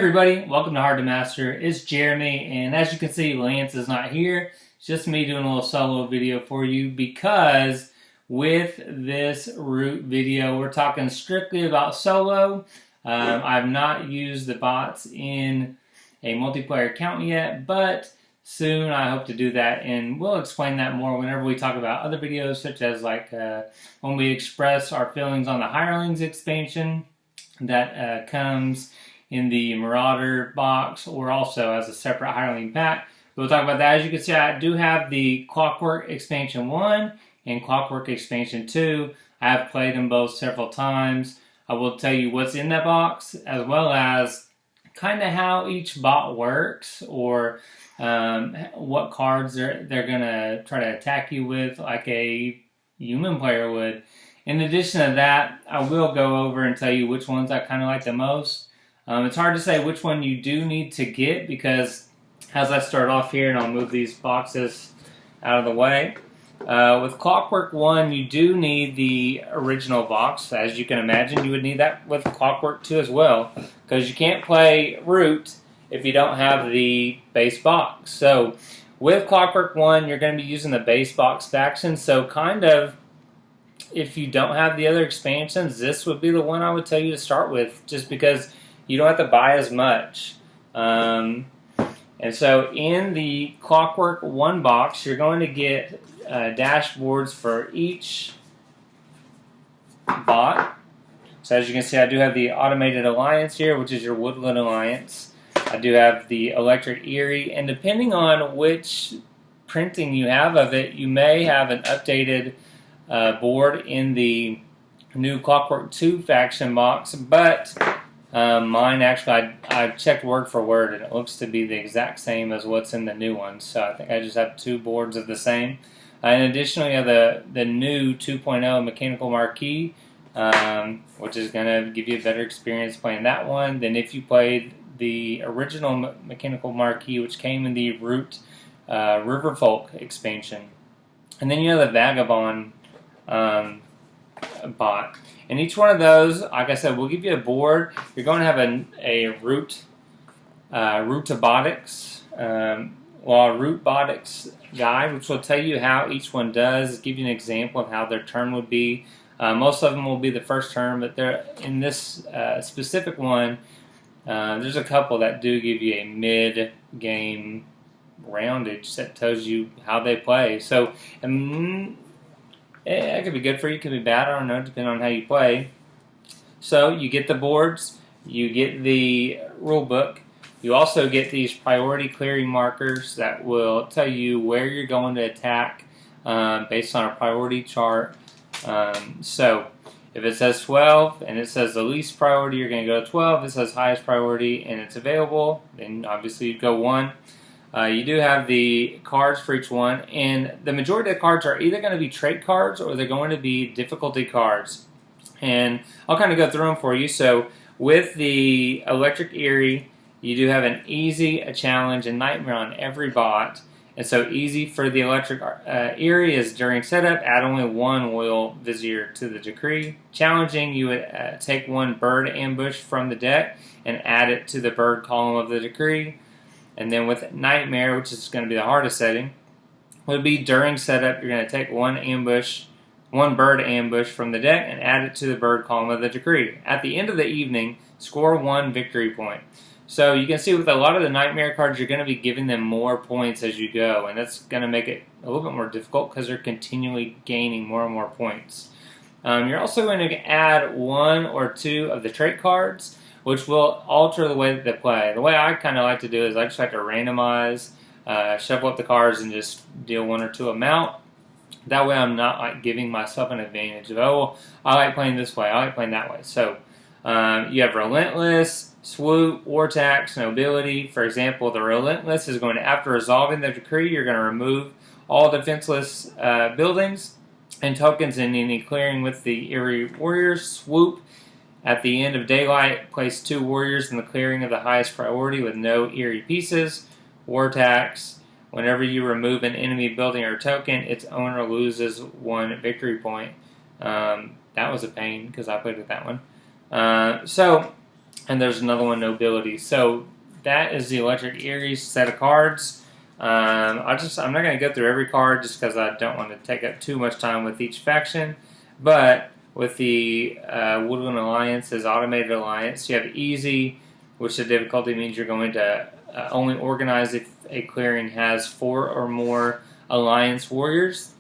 everybody, welcome to Hard to Master. It's Jeremy, and as you can see, Lance is not here. It's just me doing a little solo video for you because with this root video, we're talking strictly about solo. I've not used the bots in a multiplayer account yet, but soon I hope to do that, and we'll explain that more whenever we talk about other videos, such as like when we express our feelings on the Hirelings expansion that comes in the Marauder box, or also as a separate Hireling pack. We'll talk about that. As you can see, I do have the Clockwork Expansion 1 and Clockwork Expansion 2. I have played them both several times. I will tell you what's in that box, as well as kind of how each bot works, or what cards they're going to try to attack you with, like a human player would. In addition to that, I will go over and tell you which ones I kind of like the most. It's hard to say which one you do need to get, because as I start off here, and I'll move these boxes out of the way, with Clockwork 1, you do need the original box. As you can imagine, you would need that with Clockwork 2 as well, because you can't play Root if you don't have the base box. So with Clockwork 1, you're going to be using the base box faction, so kind of, if you don't have the other expansions, this would be the one I would tell you to start with, just because you don't have to buy as much. And so in the Clockwork 1 box, you're going to get dashboards for each bot. So as you can see, I do have the Automated Alliance here, which is your Woodland Alliance. I do have the Electric Eyrie, and depending on which printing you have of it, you may have an updated board in the new Clockwork 2 faction box, but mine actually, I checked word for word, and it looks to be the exact same as what's in the new one. So I think I just have two boards of the same. And additionally, you have the new 2.0 Mechanical Marquise, which is going to give you a better experience playing that one than if you played the original Mechanical Marquise, which came in the Root Riverfolk expansion. And then you have the Vagabot bot. And each one of those, like I said, will give you a board. You're going to have a root robotics, rootbotics guide, which will tell you how each one does, give you an example of how their turn would be. Most of them will be the first turn, but they're in this specific one, there's a couple that do give you a mid-game roundage that tells you how they play. So, it could be good for you, it could be bad, I don't know, depending on how you play. So you get the boards, you get the rule book, you also get these priority clearing markers that will tell you where you're going to attack based on a priority chart. So if it says 12 and it says the least priority, you're going to go to 12. If it says highest priority and it's available, then obviously you go 1. You do have the cards for each one, and the majority of the cards are either going to be trait cards or they're going to be difficulty cards. And I'll kind of go through them for you. So with the Electric Eyrie, you do have an easy, a challenge, and nightmare on every bot. And so easy for the Electric Eyrie is during setup, add only 1 Oil Vizier to the decree. Challenging, you would take 1 Bird Ambush from the deck and add it to the bird column of the decree. And then with Nightmare, which is going to be the hardest setting, would be during setup, you're going to take 1 Bird Ambush from the deck and add it to the bird column of the decree. At the end of the evening, score 1 victory point. So you can see with a lot of the Nightmare cards, you're going to be giving them more points as you go, and that's going to make it a little bit more difficult because they're continually gaining more and more points. You're also going to add 1 or 2 of the trait cards, which will alter the way that they play. The way I kind of like to do is I just like to randomize, shuffle up the cards, and just deal 1 or 2 of them out. That way I'm not like giving myself an advantage of, oh, well, I like playing this way, I like playing that way. So you have Relentless, Swoop, War Tax, Nobility. For example, the Relentless is going to, after resolving the decree, you're going to remove all defenseless buildings and tokens in any clearing with the Eyrie Warriors. Swoop, at the end of daylight, place 2 warriors in the clearing of the highest priority with no Eyrie pieces. War Tax, whenever you remove an enemy building or token, its owner loses 1 victory point. That was a pain because I played with that one. So and there's another one, Nobility. So that is the Electric Eyrie set of cards. I'm not going to go through every card just because I don't want to take up too much time with each faction. But with the Woodland Alliance as Automated Alliance, you have Easy, which the difficulty means you're going to only organize if a clearing has 4 or more Alliance warriors.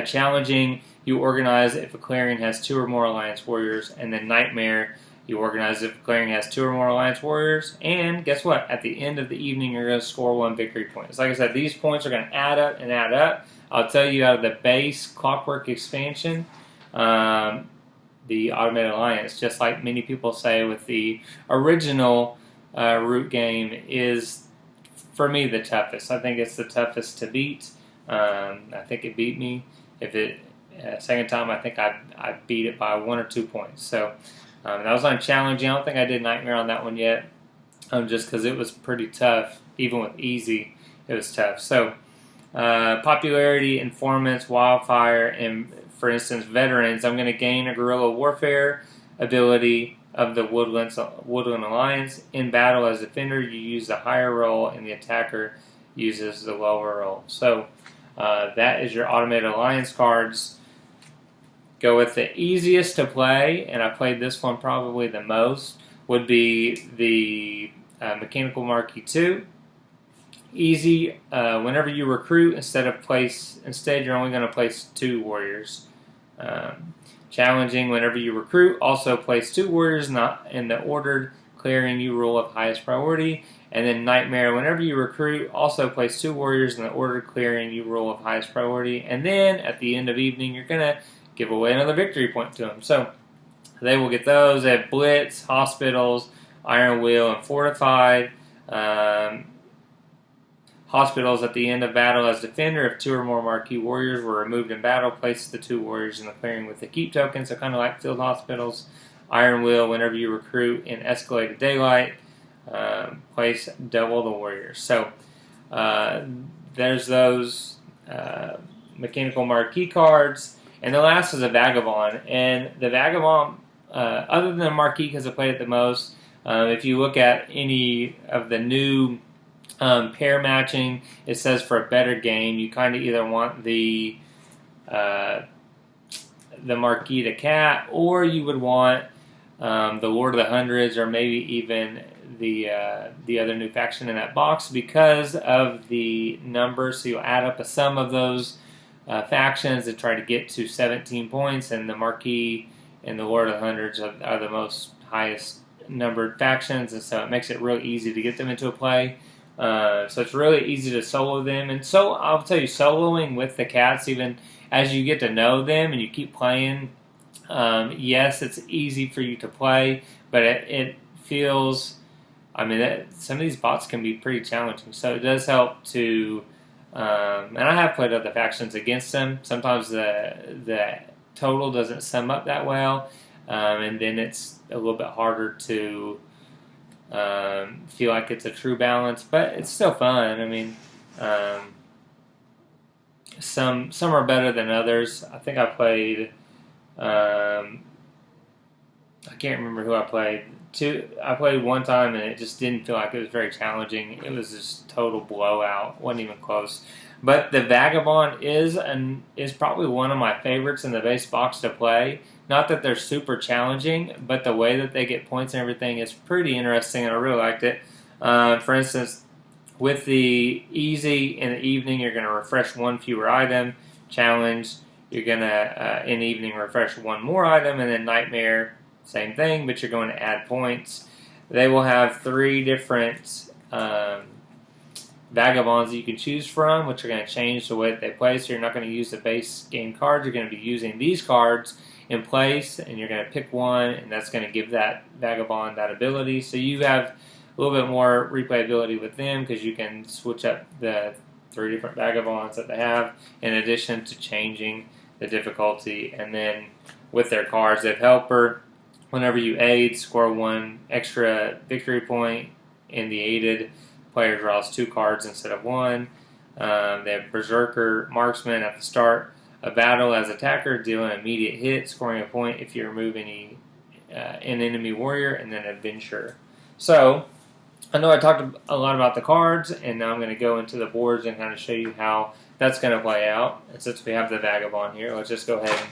Challenging, you organize if a clearing has 2 or more Alliance warriors. And then Nightmare, you organize if a clearing has 2 or more Alliance warriors. And guess what? At the end of the evening, you're going to score 1 victory point. So like I said, these points are going to add up and add up. I'll tell you, out of the base Clockwork expansion, the Automated Alliance, just like many people say with the original root game, is, for me, the toughest. I think it's the toughest to beat. I think it beat me. If it second time, I think I beat it by 1 or 2 points. So that was on challenging. I don't think I did Nightmare on that one yet, just because it was pretty tough. Even with Easy, it was tough. So popularity, Informants, Wildfire, and for instance, Veterans, I'm going to gain a Guerrilla Warfare ability of the Woodland Alliance. In battle as Defender, you use the higher roll, and the attacker uses the lower roll. So that is your Automated Alliance cards. Go with the easiest to play, and I played this one probably the most, would be the Mechanical Marquis 2. Easy, whenever you recruit, instead you're only going to place 2 warriors. Challenging, whenever you recruit, also place 2 warriors not in the ordered clearing you rule of highest priority. And then Nightmare, whenever you recruit, also place 2 warriors in the ordered clearing you rule of highest priority. And then at the end of evening, you're going to give away another victory point to them. So they will get those. They have Blitz, Hospitals, Iron Wheel, and Fortified. Hospitals, at the end of battle as Defender, if 2 or more Marquee warriors were removed in battle, place the 2 warriors in the clearing with the keep token, so kind of like Field Hospitals. Iron Wheel, whenever you recruit in Escalated Daylight, place double the warriors. So there's those Mechanical Marquee cards. And the last is a Vagabond. And the Vagabond, other than the Marquee because I played it the most, if you look at any of the new pair matching, it says for a better game, you kind of either want the Marquis to Cat, or you would want the Lord of the Hundreds, or maybe even the other new faction in that box because of the numbers. So you'll add up a sum of those factions to try to get to 17 points, and the Marquis and the Lord of the Hundreds are the most highest numbered factions, and so it makes it real easy to get them into a play. So it's really easy to solo them, and so I'll tell you, soloing with the cats, even as you get to know them and you keep playing, yes, it's easy for you to play, but it feels, some of these bots can be pretty challenging, so it does help to, and I have played other factions against them. Sometimes the total doesn't sum up that well, and then it's a little bit harder to feel like it's a true balance, but it's still fun. Some are better than others. I think I played, I can't remember who I played. I played one time and it just didn't feel like it was very challenging. It was just total blowout. Wasn't even close. But the Vagabond is probably one of my favorites in the base box to play. Not that they're super challenging, but the way that they get points and everything is pretty interesting, and I really liked it. For instance, with the easy in the evening, you're going to refresh 1 fewer item. Challenge, you're going to, in the evening, refresh 1 more item. And then Nightmare, same thing, but you're going to add points. They will have 3 different Vagabonds that you can choose from, which are going to change the way that they play. So you're not going to use the base game cards. You're going to be using these cards in place, and you're going to pick one, and that's going to give that Vagabond that ability. So you have a little bit more replayability with them because you can switch up the 3 different Vagabonds that they have, in addition to changing the difficulty. And then with their cards, they have Helper. Whenever you aid, score 1 extra victory point. In the aided, player draws 2 cards instead of 1. They have Berserker, Marksman at the start. A battle as attacker, deal an immediate hit, scoring a point if you remove any an enemy warrior, and then adventurer. So I know I talked a lot about the cards, and now I'm going to go into the boards and kind of show you how that's going to play out. And since we have the Vagabond here, let's just go ahead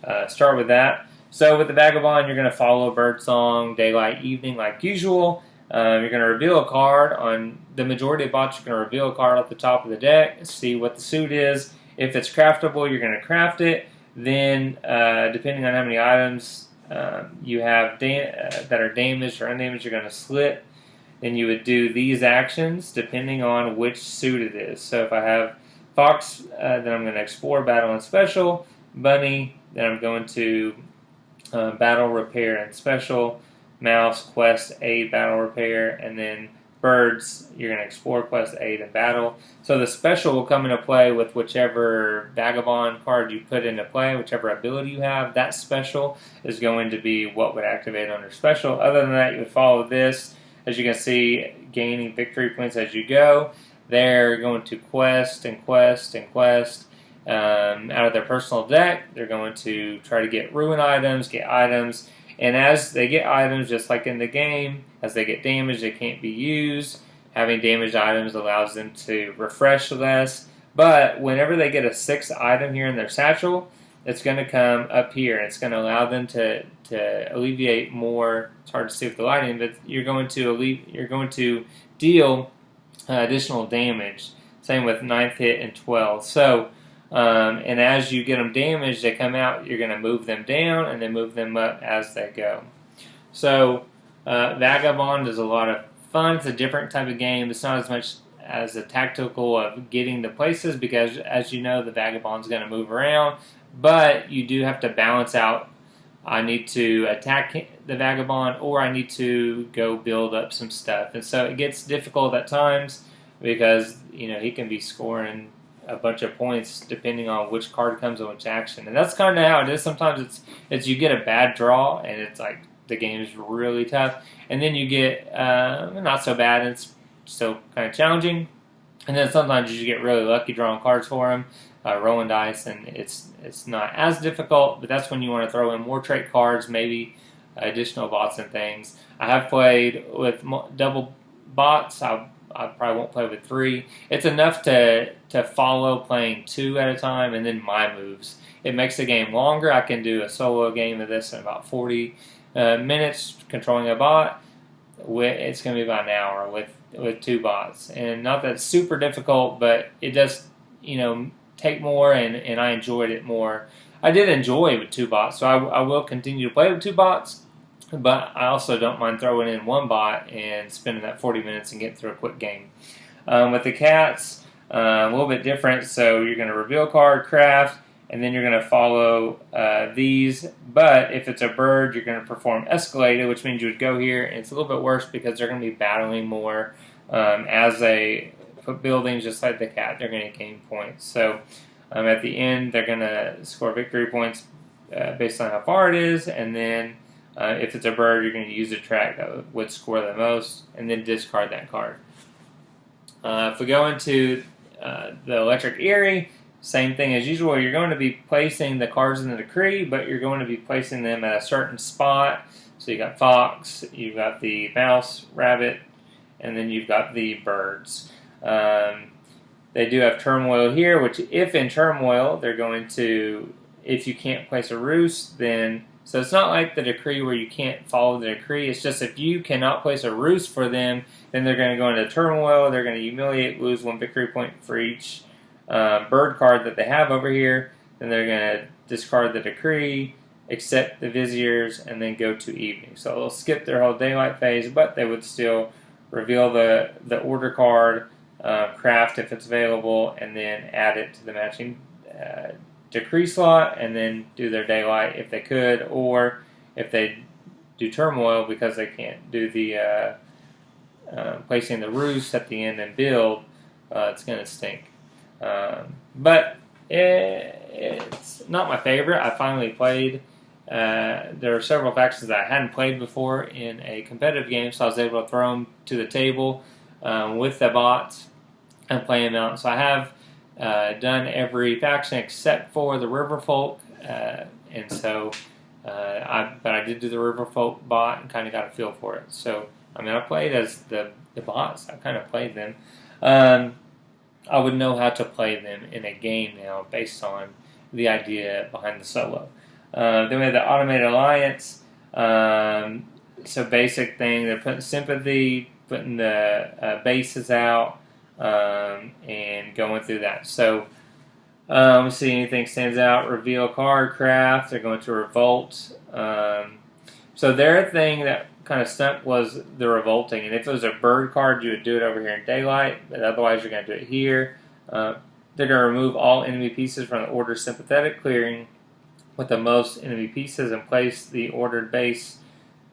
and start with that. So with the Vagabond, you're going to follow Birdsong, Daylight, Evening like usual. You're going to reveal a card. On the majority of bots, you're going to reveal a card at the top of the deck, see what the suit is. If it's craftable, you're going to craft it. Then, depending on how many items you have that are damaged or undamaged, you're going to slit. Then you would do these actions depending on which suit it is. So if I have Fox, then I'm going to explore, battle, and special. Bunny, then I'm going to battle, repair, and special. Mouse, quest, aid, battle, repair, and then birds, you're going to explore, quest, aid, and battle. So the special will come into play with whichever Vagabond card you put into play, whichever ability you have. That special is going to be what would activate under special. Other than that, you would follow this. As you can see, gaining victory points as you go. They're going to quest and quest and quest. Out of their personal deck, they're going to try to get ruin items, get items. And as they get items, just like in the game, as they get damaged, they can't be used. Having damaged items allows them to refresh less. But whenever they get a 6th item here in their satchel, it's going to come up here. It's going to allow them to alleviate more. It's hard to see with the lighting, but you're going to deal additional damage. Same with 9th hit and 12th. So. And as you get them damaged, they come out, you're going to move them down and then move them up as they go. So Vagabond is a lot of fun. It's a different type of game. It's not as much as a tactical of getting the places because, as you know, the Vagabond's going to move around. But you do have to balance out, I need to attack the Vagabond or I need to go build up some stuff. And so it gets difficult at times because, he can be scoring a bunch of points depending on which card comes in which action, and that's kind of how it is. Sometimes it's you get a bad draw and it's like the game is really tough, and then you get not so bad and it's still kind of challenging, and then sometimes you get really lucky drawing cards for them, rolling dice, and it's not as difficult. But that's when you want to throw in more trait cards, maybe additional bots and things. I have played with double bots. I probably won't play with 3. It's enough to follow playing 2 at a time and then my moves. It makes the game longer. I can do a solo game of this in about 40 minutes controlling a bot. It's going to be about an hour with 2 bots. And not that it's super difficult, but it does take more and I enjoyed it more. I did enjoy it with 2 bots, so I will continue to play with 2 bots. But I also don't mind throwing in 1 bot and spending that 40 minutes and getting through a quick game. With the cats, a little bit different. So you're going to reveal a card, craft, and then you're going to follow these. But if it's a bird, you're going to perform escalated, which means you would go here. And it's a little bit worse because they're going to be battling more as they put buildings, just like the cat. They're going to gain points. So at the end, they're going to score victory points based on how far it is, and then if it's a bird, you're going to use a track that would score the most, and then discard that card. If we go into the Electric Eyrie, same thing as usual. You're going to be placing the cards in the decree, but you're going to be placing them at a certain spot. So you got Fox, you've got the Mouse, Rabbit, and then you've got the birds. They do have Turmoil here, which if in Turmoil, they're going to, if you can't place a roost, then... So it's not like the decree where you can't follow the decree. It's just if you cannot place a roost for them, then they're going to go into turmoil. They're going to humiliate, lose 1 victory point for each bird card that they have over here. Then they're going to discard the decree, accept the viziers, and then go to evening. So they'll skip their whole daylight phase, but they would still reveal the order card, craft if it's available, and then add it to the matching decree slot, and then do their daylight if they could, or if they do turmoil because they can't do the placing the roost at the end and build, it's going to stink. But it's not my favorite. I finally played. There are several factions that I hadn't played before in a competitive game, so I was able to throw them to the table with the bots and play them out. So I have done every faction except for the Riverfolk, and so But I did do the Riverfolk bot and kind of got a feel for it. So I mean, I played as the bots. I kind of played them. I would know how to play them in a game now based on the idea behind the solo. Then we have the Automated Alliance. So basic thing, they're putting sympathy, putting the bases out, and going through that. So let's see, anything stands out. Reveal card craft. They're going to revolt. So their thing that kind of stuck was the revolting. And if it was a bird card, you would do it over here in daylight. But otherwise, you're going to do it here. They're going to remove all enemy pieces from the order sympathetic clearing with the most enemy pieces and place the ordered base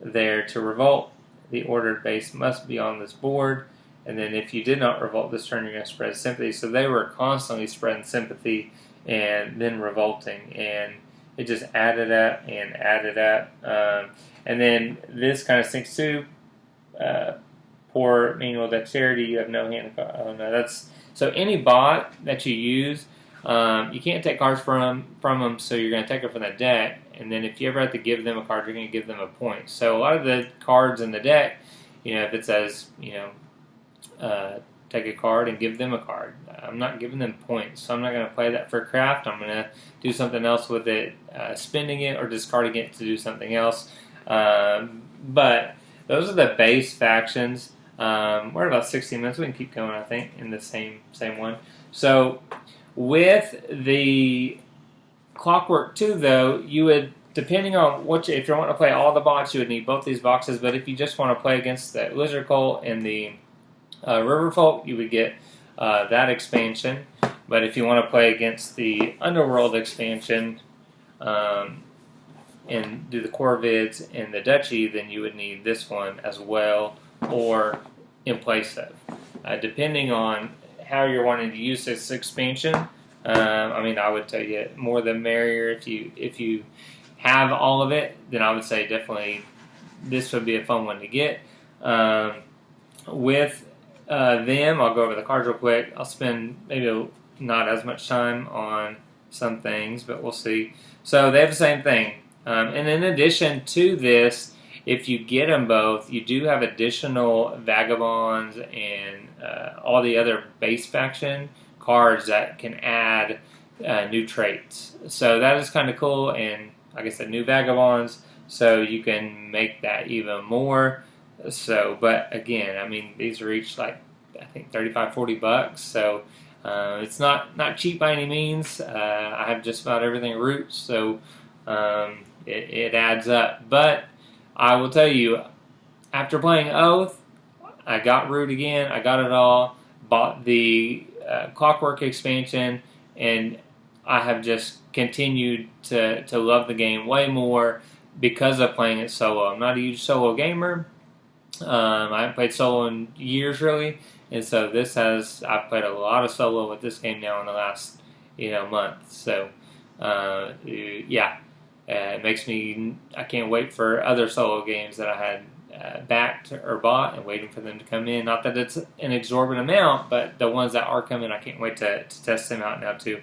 there to revolt. The ordered base must be on this board. And then if you did not revolt this turn, you're going to spread sympathy. So they were constantly spreading sympathy and then revolting. And it just added up and added up. And then this kind of stinks too. Poor manual dexterity, you have no hand. Oh no, that's so any bot that you use, you can't take cards from them, so you're going to take it from the deck. And then if you ever have to give them a card, you're going to give them a point. So a lot of the cards in the deck, if it says, take a card and give them a card, I'm not giving them points. So I'm not going to play that for craft. I'm going to do something else with it, spending it or discarding it to do something else. But those are the base factions. We're at about 16 minutes. We can keep going, I think, in the same one. So with the Clockwork 2, though, you would, depending on if you want to play all the bots, you would need both these boxes. But if you just want to play against the Lizard Cult and the Riverfolk, you would get that expansion. But if you want to play against the Underworld expansion and do the Corvids and the Duchy, then you would need this one as well, or in place of, depending on how you're wanting to use this expansion. I would tell you more the merrier. If you have all of it, then I would say definitely this would be a fun one to get. With them, I'll go over the cards real quick. I'll spend maybe not as much time on some things, but we'll see. So they have the same thing. And in addition to this, if you get them both, you do have additional Vagabonds and all the other base faction cards that can add new traits. So that is kind of cool, and like I said, new Vagabonds, so you can make that even more. So, but again, these are each like, I think $35-40, so it's not cheap by any means. I have just about everything roots, so it adds up. But I will tell you, after playing Oath, I got root again. I got it all. Bought the Clockwork expansion, and I have just continued to love the game way more because of playing it solo. I'm not a huge solo gamer. I haven't played solo in years, really, and so I've played a lot of solo with this game now in the last month. So it makes me, I can't wait for other solo games that I had backed or bought and waiting for them to come in. Not that it's an exorbitant amount, but the ones that are coming, I can't wait to test them out now too.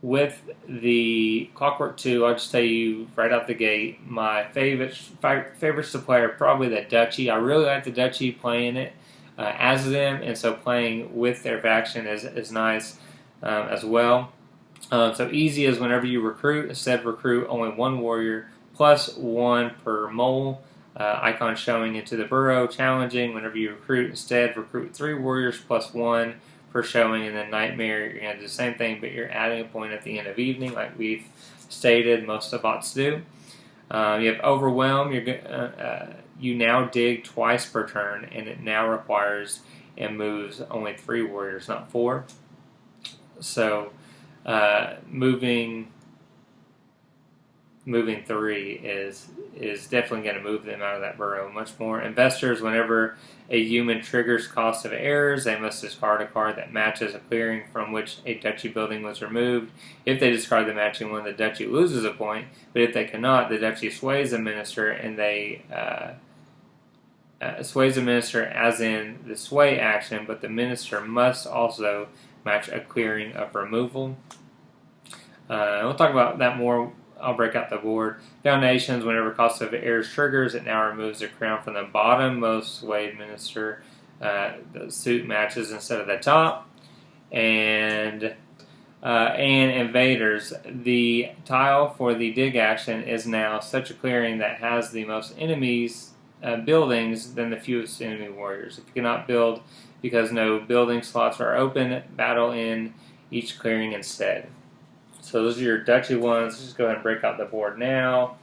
With the Clockwork 2, I'll just tell you right out the gate, my favorites to play are probably the Duchy. I really like the Duchy, playing it as them, and so playing with their faction is nice as well. So easy is whenever you recruit, instead recruit only one warrior plus one per mole. Icon showing into the burrow. Challenging, whenever you recruit, instead recruit 3 warriors plus 1 per showing. And then Nightmare, you're going to do the same thing, but you're adding a point at the end of evening, like we've stated most of the bots do. You have Overwhelm. You now dig twice per turn, and it now requires and moves only 3 warriors, not 4. So moving 3 is definitely going to move them out of that burrow much more. Investors, whenever a human triggers cost of errors, they must discard a card that matches a clearing from which a duchy building was removed. If they discard the matching one, the duchy loses a point, but if they cannot, the duchy sways the minister, and they sways the minister as in the sway action, but the minister must also match a clearing of removal. We'll talk about that more. I'll break out the board. Foundations, whenever cost of heirs triggers, it now removes the crown from the bottommost way minister. The suit matches instead of the top. And invaders, the tile for the dig action is now such a clearing that has the most enemies buildings than the fewest enemy warriors. If you cannot build because no building slots are open, battle in each clearing instead. So those are your duchy ones. Let's just go ahead and break out the board now.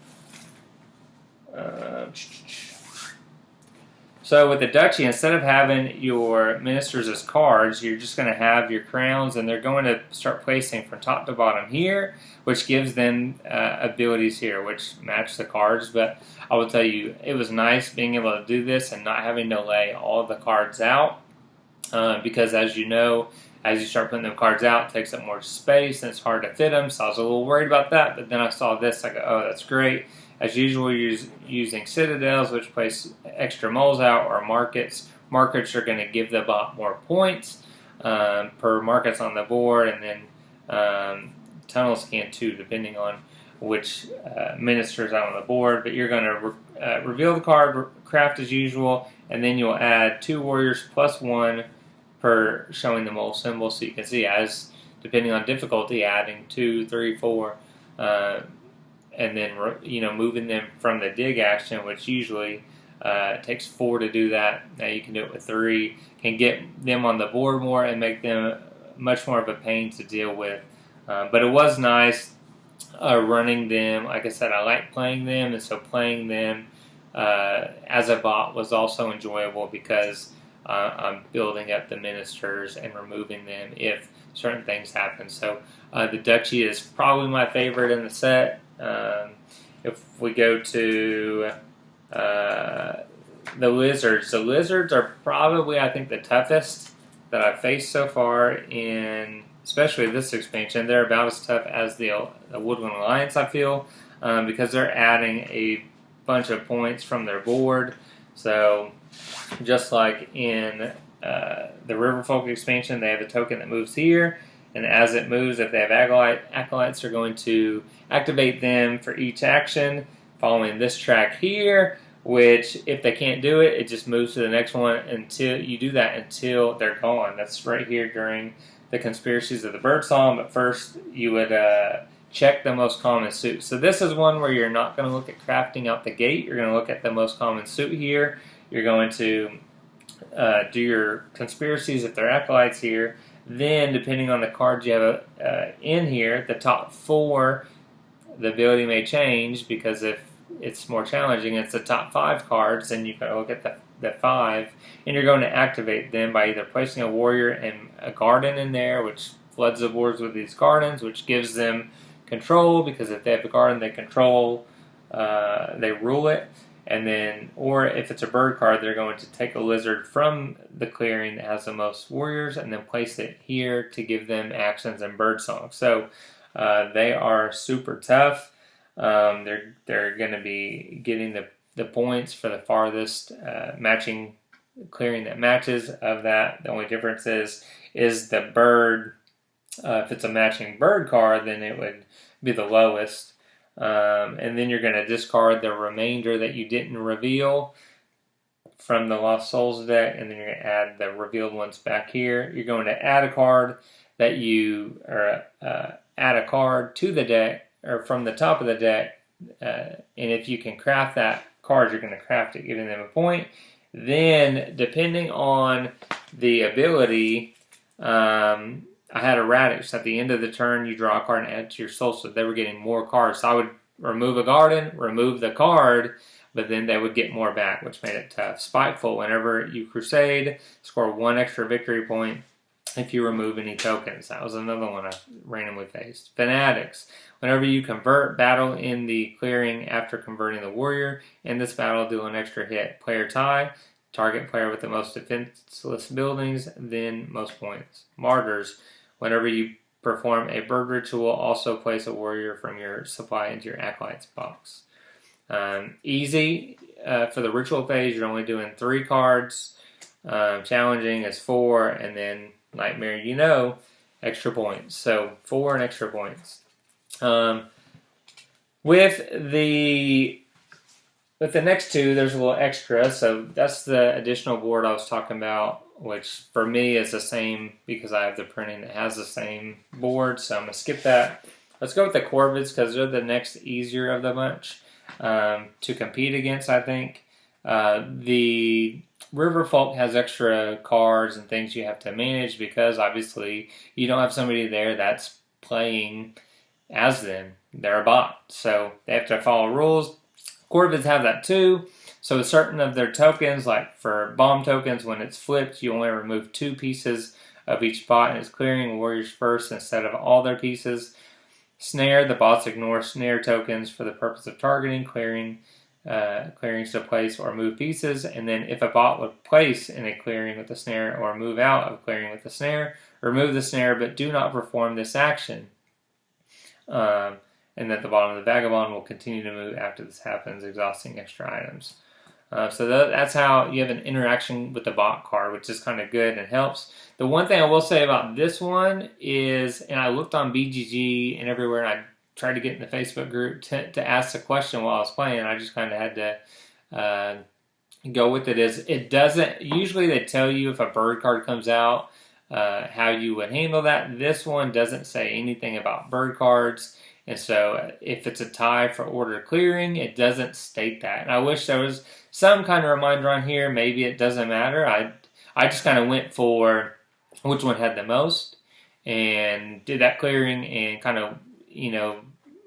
So with the duchy, instead of having your ministers as cards, you're just going to have your crowns, and they're going to start placing from top to bottom here, which gives them abilities here, which match the cards. But I will tell you, it was nice being able to do this and not having to lay all the cards out, because as you know, as you start putting them cards out, it takes up more space, and it's hard to fit them, so I was a little worried about that, but then I saw this, I go, oh, that's great. As usual, you're using citadels, which place extra moles out, or markets. Markets are going to give the bot more points per markets on the board, and then tunnels can too, depending on which ministers out on the board. But you're going to reveal the card, craft as usual, and then you'll add 2 warriors plus 1 per showing the mole symbol, so you can see as depending on difficulty, adding 2, 3, 4. And then moving them from the dig action, which usually takes 4 to do that. Now you can do it with 3. Can get them on the board more and make them much more of a pain to deal with. But it was nice running them. Like I said, I like playing them, and so playing them as a bot was also enjoyable because I'm building up the ministers and removing them if certain things happen. So the duchy is probably my favorite in the set. If we go to the lizards are probably, I think, the toughest that I've faced so far in, especially this expansion. They're about as tough as the Woodland Alliance, I feel, because they're adding a bunch of points from their board. So just like in the Riverfolk expansion, they have a token that moves here, and as it moves, if they have acolytes, they're going to activate them for each action following this track here, which if they can't do it, it just moves to the next one until you do that until they're gone. That's right here during the Conspiracies of the Birdsong, but first you would check the most common suit. So this is one where you're not going to look at crafting out the gate. You're going to look at the most common suit here. You're going to do your Conspiracies if they're acolytes here. Then, depending on the cards you have in here, the top 4, the ability may change, because if it's more challenging, it's the top 5 cards, then you've got to look at the 5, and you're going to activate them by either placing a warrior and a garden in there, which floods the boards with these gardens, which gives them control, because if they have a garden they control, they rule it. And then, or if it's a bird card, they're going to take a lizard from the clearing that has the most warriors and then place it here to give them actions and birdsong. So they are super tough. They're going to be getting the points for the farthest matching clearing that matches of that. The only difference is the bird. If it's a matching bird card, then it would be the lowest. And then you're going to discard the remainder that you didn't reveal from the Lost Souls deck, and then you're going to add the revealed ones back here. You're going to add a card that you, or add a card to the deck, or from the top of the deck, and if you can craft that card, you're going to craft it, giving them a point. Then, depending on the ability, I had a Radix. At the end of the turn, you draw a card and add it to your soul, so they were getting more cards. So I would remove a garden, remove the card, but then they would get more back, which made it tough. Spiteful, whenever you crusade, score 1 extra victory point if you remove any tokens. That was another one I randomly faced. Fanatics, whenever you convert, battle in the clearing after converting the warrior. In this battle, do an extra hit. Player tie. Target player with the most defenseless buildings, then most points. Martyrs, whenever you perform a bird ritual, also place a warrior from your supply into your acolytes box. Easy, for the ritual phase, you're only doing 3 cards. Challenging is 4, and then Nightmare, extra points. So 4 and extra points. Um, with the next two, there's a little extra. So that's the additional board I was talking about, which for me is the same because I have the printing that has the same board. So I'm going to skip that. Let's go with the Corvids because they're the next easier of the bunch to compete against, I think. The Riverfolk has extra cards and things you have to manage because obviously you don't have somebody there that's playing as them. They're a bot, so they have to follow rules. Corvids have that too. So certain of their tokens, like for bomb tokens, when it's flipped, you only remove 2 pieces of each bot and it's clearing warriors first instead of all their pieces. Snare, the bots ignore snare tokens for the purpose of targeting, clearings to place or move pieces. And then if a bot would place in a clearing with the snare or move out of clearing with the snare, remove the snare but do not perform this action. And at the bottom, the Vagabond will continue to move after this happens, exhausting extra items. So that's how you have an interaction with the bot card, which is kind of good and helps. The one thing I will say about this one is, and I looked on BGG and everywhere, and I tried to get in the Facebook group to ask the question while I was playing. I just kind of had to go with it. It doesn't, usually they tell you if a bird card comes out, how you would handle that. This one doesn't say anything about bird cards. And so if it's a tie for order clearing, it doesn't state that. And I wish there was some kind of reminder on here. Maybe it doesn't matter. I just kind of went for which one had the most and did that clearing and kind of,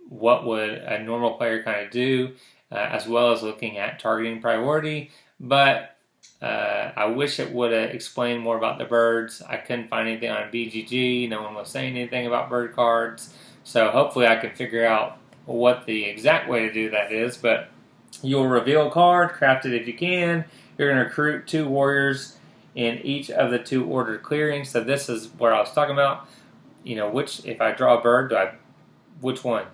what would a normal player kind of do, as well as looking at targeting priority. But I wish it would have explained more about the birds. I couldn't find anything on BGG. No one was saying anything about bird cards. So hopefully I can figure out what the exact way to do that is. But you'll reveal a card, craft it if you can. You're going to recruit 2 warriors in each of the 2 ordered clearings. So this is where I was talking about, which, if I draw a bird, which one?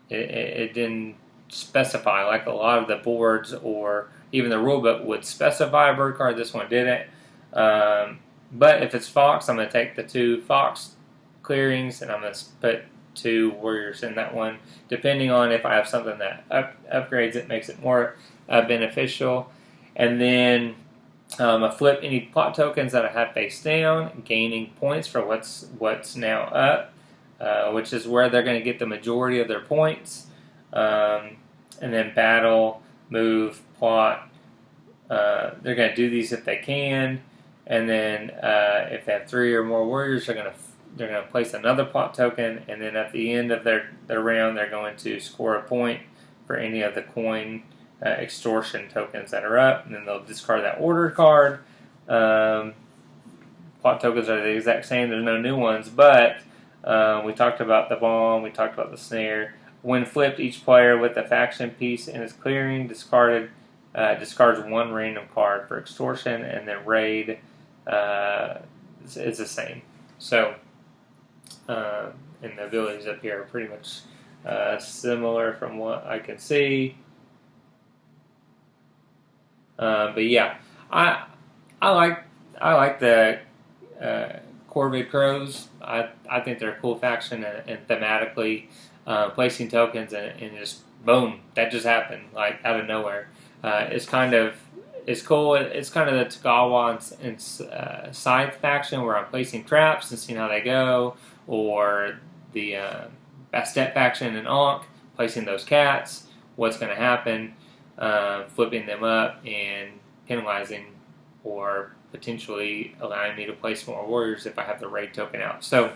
It didn't specify, like a lot of the boards or even the rulebook would specify a bird card. This one didn't. But if it's fox, I'm going to take the 2 fox clearings and I'm going to put 2 warriors in that one, depending on if I have something that upgrades it, makes it more beneficial. And then I flip any plot tokens that I have face down, gaining points for what's now up, which is where they're going to get the majority of their points. And then battle, move, plot. They're going to do these if they can. And then if they have 3 or more warriors, they're going to place another plot token, and then at the end of their round, they're going to score a point for any of the coin extortion tokens that are up, and then they'll discard that order card. Plot tokens are the exact same. There's no new ones, but we talked about the bomb. We talked about the snare. When flipped, each player with a faction piece in his clearing discards 1 random card for extortion, and then raid is the same. So, and the abilities up here are pretty much similar from what I can see. But yeah, I like the Corvid Crows. I think they're a cool faction, and thematically placing tokens and just boom, that just happened like out of nowhere. It's cool. It's kind of the Tagawa and Scythe faction where I'm placing traps and seeing how they go, or the Bastet faction and Ankh, placing those cats, what's going to happen, flipping them up and penalizing or potentially allowing me to place more warriors if I have the raid token out. So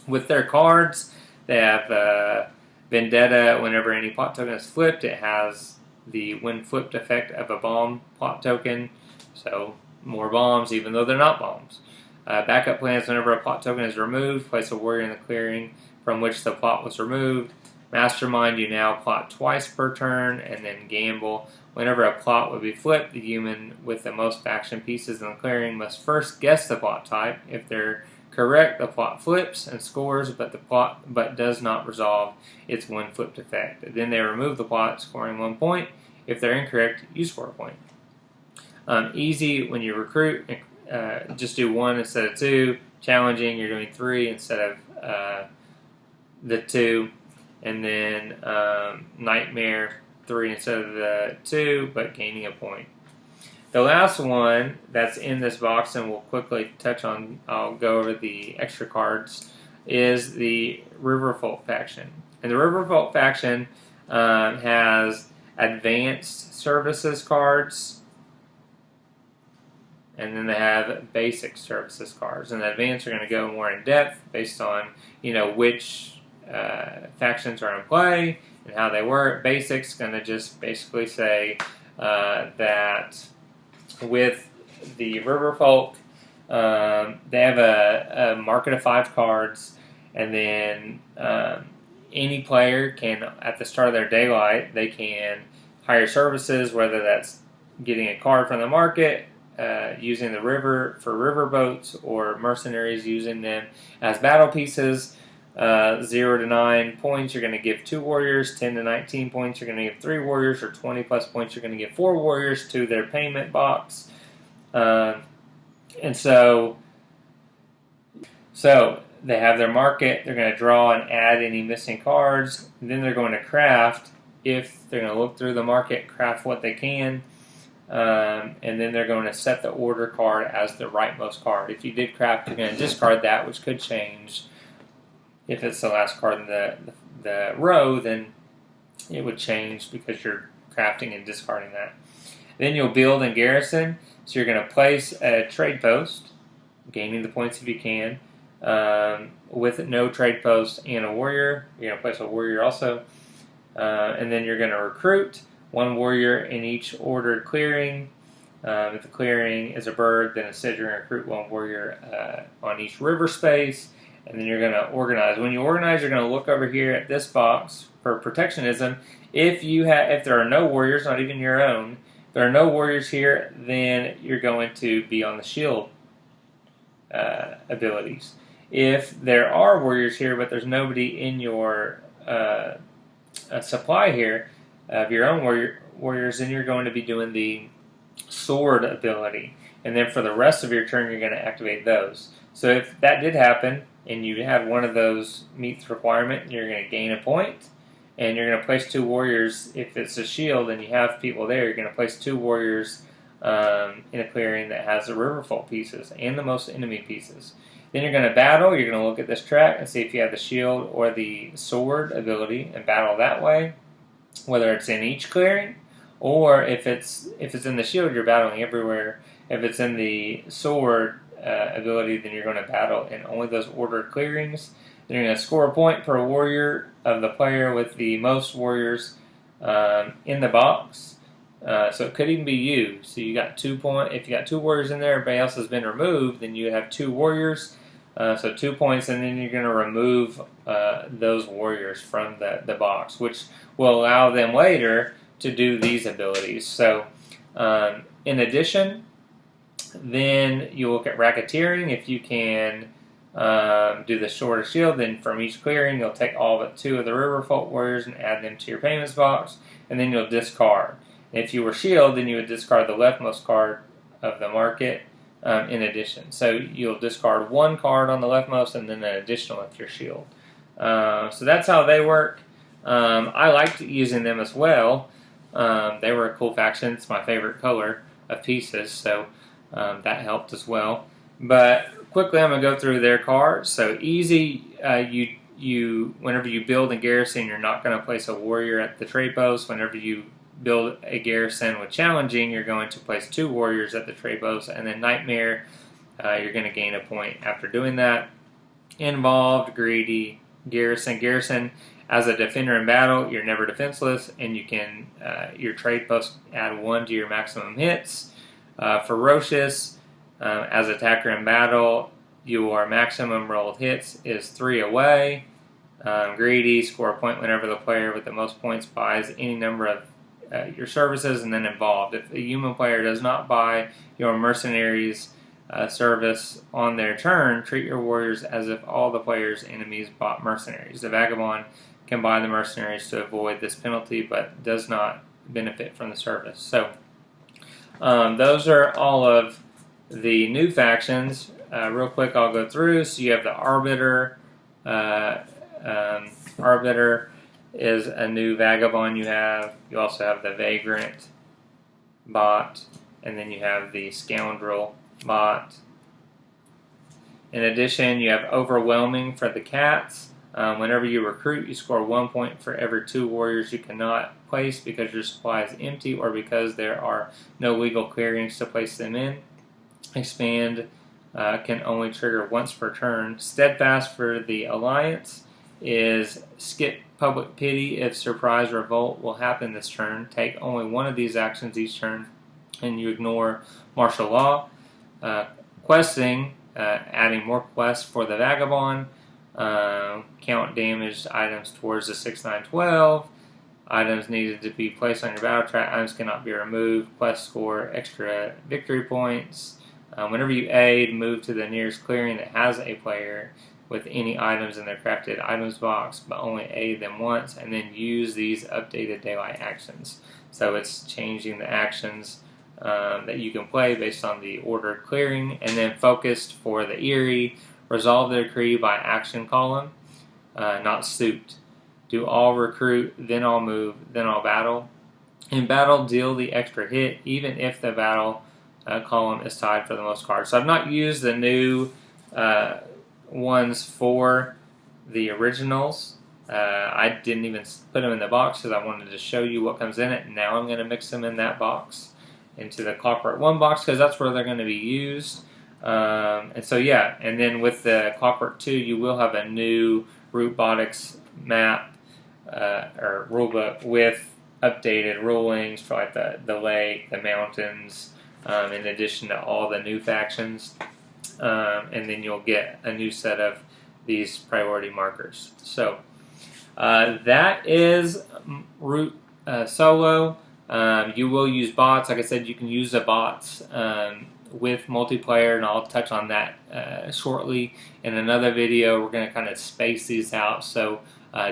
with their cards, they have Vendetta. Whenever any plot token is flipped, it has the when flipped effect of a bomb plot token. So more bombs, even though they're not bombs. Backup plans: whenever a plot token is removed, place a warrior in the clearing from which the plot was removed. Mastermind: you now plot twice per turn, and then gamble. Whenever a plot would be flipped, the human with the most faction pieces in the clearing must first guess the plot type. If they're correct, the plot flips and scores, but does not resolve its when flipped effect. Then they remove the plot, scoring 1 point. If they're incorrect, you score a point. Easy: when you recruit, just do 1 instead of 2. Challenging: you're doing 3 instead of the 2. and then Nightmare 3 instead of the 2, but gaining a point. The last one that's in this box, and we'll quickly touch on, I'll go over the extra cards, is the Riverfolk faction. And the Riverfolk faction has advanced services cards, and then they have basic services cards. And the advanced are going to go more in depth based on, which factions are in play and how they work. Basic's going to just basically say that with the Riverfolk, they have a market of 5 cards, and then any player can, at the start of their daylight, they can hire services, whether that's getting a card from the market, using the river for river boats, or mercenaries using them as battle pieces. 0 to 9 points, you're going to give 2 warriors. 10 to 19 points, you're going to give 3 warriors. Or 20 plus points, you're going to give 4 warriors to their payment box. And so they have their market. They're going to draw and add any missing cards. Then they're going to craft. If they're going to look through the market, craft what they can. And then they're going to set the order card as the rightmost card. If you did craft, you're going to discard that, which could change. If it's the last card in the row, then it would change because you're crafting and discarding that. Then you'll build and garrison. So you're going to place a trade post, gaining the points if you can, with no trade post and a warrior. You're going to place a warrior also. And then you're going to recruit 1 warrior in each ordered clearing. If the clearing is a bird, then instead you're going to recruit 1 warrior on each river space. And then you're going to organize. When you organize, you're going to look over here at this box for protectionism. If there are no warriors, not even your own, if there are no warriors here, then you're going to be on the shield abilities. If there are warriors here, but there's nobody in your supply here of your own warriors, then you're going to be doing the sword ability. And then for the rest of your turn, you're going to activate those. So if that did happen, and you had one of those meets the requirement, you're going to gain a point, and you're going to place 2 warriors. If it's a shield and you have people there, you're going to place 2 warriors in a clearing that has the Riverfolk pieces and the most enemy pieces. Then you're going to battle. You're going to look at this track and see if you have the shield or the sword ability and battle that way, whether it's in each clearing, or if it's in the shield, you're battling everywhere. If it's in the sword ability, then you're going to battle in only those ordered clearings. Then you're going to score a point per warrior of the player with the most warriors in the box. So it could even be you. So you got 2 points. If you got 2 warriors in there, everybody else has been removed, then you have 2 warriors. So 2 points, and then you're going to remove those warriors from the box, which will allow them later to do these abilities. So in addition, then you look at racketeering. If you can do the sword or shield, then from each clearing you'll take all but 2 of the Riverfolk warriors and add them to your payments box, and then you'll discard. And if you were shield, then you would discard the leftmost card of the market in addition. So you'll discard 1 card on the leftmost and then an additional if you're shield. So that's how they work. I liked using them as well. They were a cool faction. It's my favorite color of pieces, so that helped as well. But quickly, I'm going to go through their cards. So easy, you whenever you build a garrison, you're not going to place a warrior at the trade post. Whenever you build a garrison with challenging, you're going to place 2 warriors at the trade post. And then Nightmare, you're going to gain a point after doing that. Involved, greedy, garrison. As a defender in battle, you're never defenseless, and you can your trade post add 1 to your maximum hits. Ferocious, as attacker in battle, your maximum rolled hits is 3 away. Greedy, score a point whenever the player with the most points buys any number of your services. And then involved, if a human player does not buy your mercenaries service on their turn, treat your warriors as if all the player's enemies bought mercenaries. The Vagabond can buy the mercenaries to avoid this penalty, but does not benefit from the service. So those are all of the new factions. Real quick, I'll go through. So you have the Arbiter. is a new Vagabond you have. You also have the Vagrant bot, and then you have the Scoundrel bot. In addition, you have Overwhelming for the cats. Whenever you recruit, you score 1 point for every 2 warriors you cannot place because your supply is empty or because there are no legal clearings to place them in. Expand can only trigger once per turn. Steadfast for the Alliance is skip Public Pity if Surprise Revolt will happen this turn. Take only one of these actions each turn, and you ignore Martial Law. Questing, adding more quests for the Vagabond. Count damaged items towards the 6-9-12. Items needed to be placed on your battle track. Items cannot be removed. Quest score extra victory points. Whenever you aid, move to the nearest clearing that has a player with any items in their crafted items box, but only aid them once, and then use these updated daylight actions. So it's changing the actions that you can play based on the ordered clearing, and then focused for the Eyrie. Resolve the decree by action column, not suit. Do all recruit, then all move, then all battle. In battle, deal the extra hit, even if the battle column is tied for the most cards. So I've not used the new ones for the originals. I didn't even put them in the box because I wanted to show you what comes in it. Now I'm going to mix them in that box into the Clockwork 1 box because that's where they're going to be used. And so yeah, and then with the Clockwork 2, you will have a new Robotics map or rulebook with updated rulings for like the lake, the mountains, in addition to all the new factions. And then you'll get a new set of these priority markers. So that is Root Solo. You will use bots. Like I said, you can use the bots with multiplayer, and I'll touch on that shortly in another video. We're going to kind of space these out. So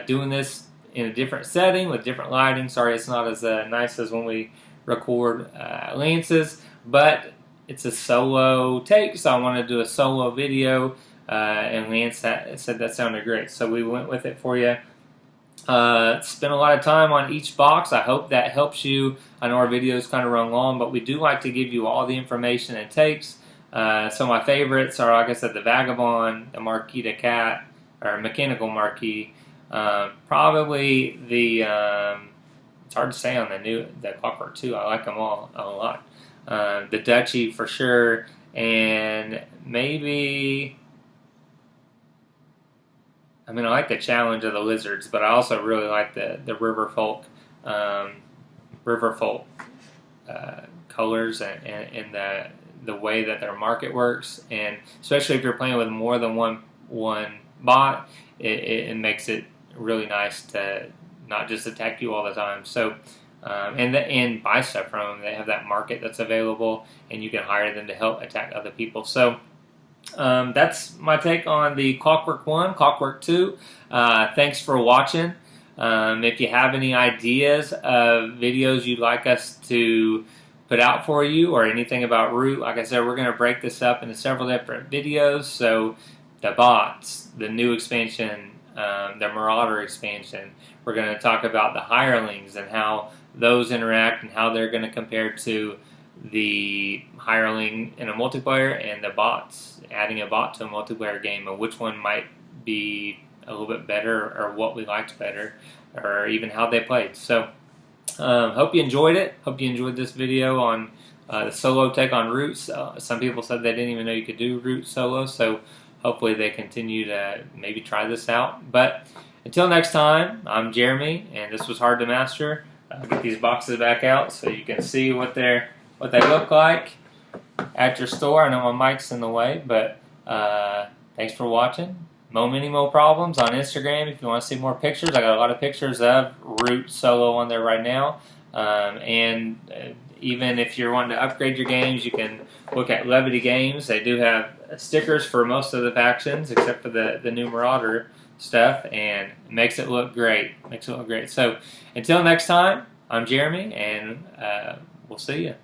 doing this in a different setting with different lighting. Sorry, it's not as nice as when we record Lance's, but it's a solo take, so I want to do a solo video, and Lance said that sounded great, so we went with it for you. Spent a lot of time on each box. I hope that helps you. I know our videos kind of run long, but we do like to give you all the information it takes. Some of my favorites are, like I said, the Vagabond, the Marquise the Cat, or Mechanical Marquise. Probably the, it's hard to say on the Clockwork 2. I like them all a lot. The Duchy for sure, and maybe, I mean, I like the Challenge of the Lizards, but I also really like the Riverfolk colors and the way that their market works, and especially if you're playing with more than one bot, it makes it really nice to not just attack you all the time. So. And buy stuff from them. They have that market that's available, and you can hire them to help attack other people. So that's my take on the Clockwork 1, Clockwork 2. Thanks for watching. If you have any ideas of videos you'd like us to put out for you or anything about Root, like I said, we're going to break this up into several different videos. So the bots, the new expansion, the Marauder expansion. We're going to talk about the hirelings and how those interact and how they're going to compare to the hireling in a multiplayer and the bots, adding a bot to a multiplayer game, and which one might be a little bit better or what we liked better or even how they played. So hope you enjoyed it. Hope you enjoyed this video on the solo take on Roots. Some people said they didn't even know you could do Root solo, so hopefully they continue to maybe try this out. But until next time, I'm Jeremy, and this was Hard to Master. I'll get these boxes back out so you can see what they look like at your store. I know my mic's in the way, but thanks for watching. Many Mo Problems on Instagram if you want to see more pictures. I got a lot of pictures of Root Solo on there right now. And even if you're wanting to upgrade your games, you can look at Levity Games. They do have stickers for most of the factions except for the new Marauder stuff, and it makes it look great. So until next time, I'm Jeremy, and we'll see you.